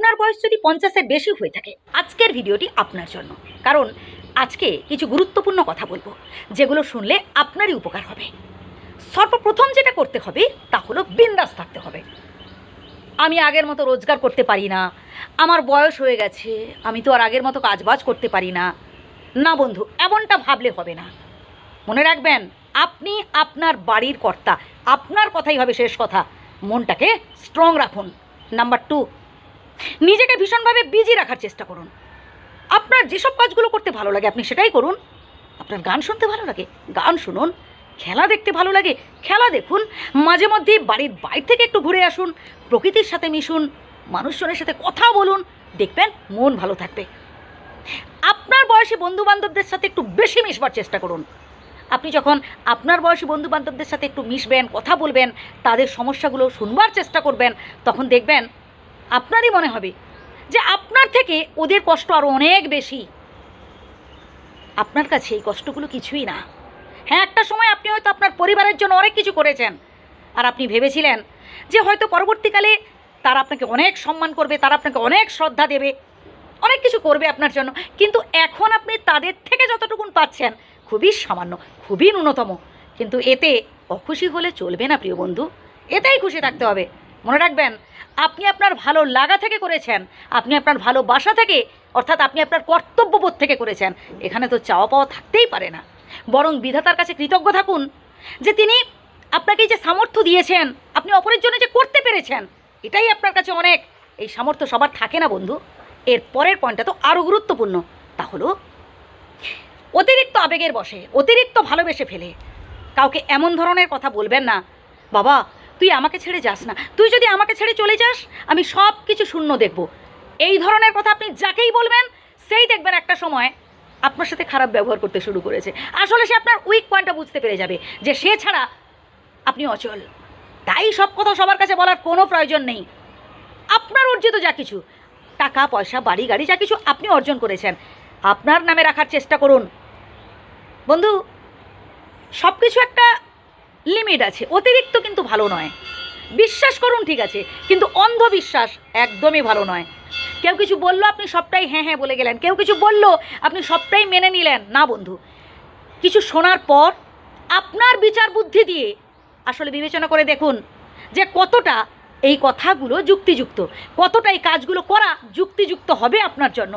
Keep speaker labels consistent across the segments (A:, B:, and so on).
A: আপনার বয়স যদি 50-এর বেশি হয়ে থাকে, আজকের ভিডিওটি আপনার জন্য। কারণ আজকে কিছু গুরুত্বপূর্ণ কথা বলবো, যেগুলো শুনলে আপনারই উপকার হবে। সর্বপ্রথম যেটা করতে হবে তা হলো বিন্দাস থাকতে হবে। আমি আগের মতো রোজগার করতে পারি না, আমার বয়স হয়ে গেছে, আমি তো আর আগের মতো কাজবাজ করতে পারি না। না বন্ধু, এমনটা ভাবলে হবে না। মনে রাখবেন, আপনি আপনার বাড়ির কর্তা, আপনার কথাই হবে শেষ কথা। মনটাকে স্ট্রং রাখুন। নাম্বার 2, নিজেকে ভীষণভাবে বিজি রাখার চেষ্টা করুন। আপনার যেসব কাজগুলো করতে ভালো লাগে আপনি সেটাই করুন। আপনার গান শুনতে ভালো লাগে, গান শুনুন। খেলা দেখতে ভালো লাগে, খেলা দেখুন। মাঝে মধ্যে বাড়ির বাইরে থেকে একটু ঘুরে আসুন, প্রকৃতির সাথে মিশুন, মানুষজনের সাথে কথা বলুন, দেখবেন মন ভালো থাকবে। আপনার বয়সী বন্ধুবান্ধবদের সাথে একটু বেশি মিশবার চেষ্টা করুন। আপনি যখন আপনার বয়সী বন্ধুবান্ধবদের সাথে একটু মিশবেন, কথা বলবেন, তাদের সমস্যাগুলো শুনবার চেষ্টা করবেন, তখন দেখবেন আপনারই মনে হবে যে আপনার থেকে ওদের কষ্ট আরও অনেক বেশি। আপনার কাছে এই কষ্টগুলো কিছুই না। হ্যাঁ, একটা সময় আপনি হয়তো আপনার পরিবারের জন্য অনেক কিছু করেছেন, আর আপনি ভেবেছিলেন যে হয়তো পরবর্তীকালে তারা আপনাকে অনেক সম্মান করবে, তারা আপনাকে অনেক শ্রদ্ধা দেবে, অনেক কিছু করবে আপনার জন্য। কিন্তু এখন আপনি তাদের থেকে যতটুকুন পাচ্ছেন খুবই সামান্য, খুবই ন্যূনতম। কিন্তু এতে অখুশি হলে চলবে না প্রিয় বন্ধু, এতেই খুশি থাকতে হবে। মনে রাখবেন, আপনি আপনার ভালো লাগা থেকে করেছেন, আপনি আপনার ভালোবাসা থেকে, অর্থাৎ আপনি আপনার কর্তব্যবোধ থেকে করেছেন। এখানে তো চাওয়া পাওয়া থাকতেই পারে না। বরং বিধাতার কাছে কৃতজ্ঞ থাকুন যে তিনি আপনাকে যে সামর্থ্য দিয়েছেন, আপনি অপরের জন্য যে করতে পেরেছেন, এটাই আপনার কাছে অনেক। এই সামর্থ্য সবার থাকে না বন্ধু। এর পরের পয়েন্টটা তো আরও গুরুত্বপূর্ণ, তা হলো অতিরিক্ত আবেগের বশে, অতিরিক্ত ভালোবেসে ফেলে কাউকে এমন ধরনের কথা বলবেন না, বাবা তুই আমাকে ছেড়ে যাস না, তুই যদি আমাকে ছেড়ে চলে যাস আমি সব কিছু শূন্য দেখব। এই ধরনের কথা আপনি যাকেই বলবেন, সেই দেখবেন একটা সময় আপনার সাথে খারাপ ব্যবহার করতে শুরু করেছে। আসলে সে আপনার উইক পয়েন্টটা বুঝতে পেরে যাবে যে সে ছাড়া আপনি অচল। তাই সব কথা সবার কাছে বলার কোনো প্রয়োজন নেই। আপনার অর্জিত যা কিছু টাকা পয়সা, বাড়ি গাড়ি, যা কিছু আপনি অর্জন করেছেন, আপনার নামে রাখার চেষ্টা করুন। বন্ধু, সব কিছু একটা লিমিট আছে, অতিরিক্ত কিন্তু ভালো নয়। বিশ্বাস করুন ঠিক আছে, কিন্তু অন্ধবিশ্বাস একদমই ভালো নয়। কেউ কিছু বললো আপনি সবটাই হ্যাঁ হ্যাঁ বলে গেলেন, কেউ কিছু বললো আপনি সবটাই মেনে নিলেন না। বন্ধু, কিছু শোনার পর আপনার বিচার বুদ্ধি দিয়ে আসলে বিবেচনা করে দেখুন যে কতটা এই কথাগুলো যুক্তিযুক্ত, কতটা এই কাজগুলো করা যুক্তিযুক্ত হবে আপনার জন্য।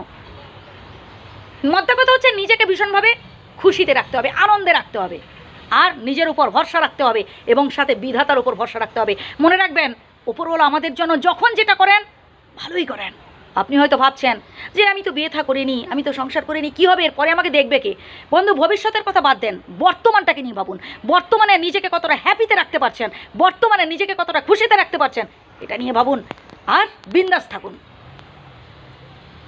A: মধ্যে কথা হচ্ছে, নিজেকে ভীষণভাবে খুশিতে রাখতে হবে, আনন্দে রাখতে হবে, আর নিজের উপর ভরসা রাখতে হবে, এবং সাথে বিধাতার উপর ভরসা রাখতে হবে। মনে রাখবেন, ওপরওয়ালা আমাদের জন্য যখন যেটা করেন ভালোই করেন। আপনি হয়তো ভাবছেন যে আমি তো বিয়ে থা করিনি, আমি তো সংসার করিনি, কী হবে, এরপরে আমাকে দেখবে কে? বন্ধু, ভবিষ্যতের কথা বাদ দেন, বর্তমানটাকে নিয়ে ভাবুন। বর্তমানে নিজেকে কতটা হ্যাপিতে রাখতে পারছেন, বর্তমানে নিজেকে কতটা খুশিতে রাখতে পারছেন, এটা নিয়ে ভাবুন আর বিন্দাস থাকুন।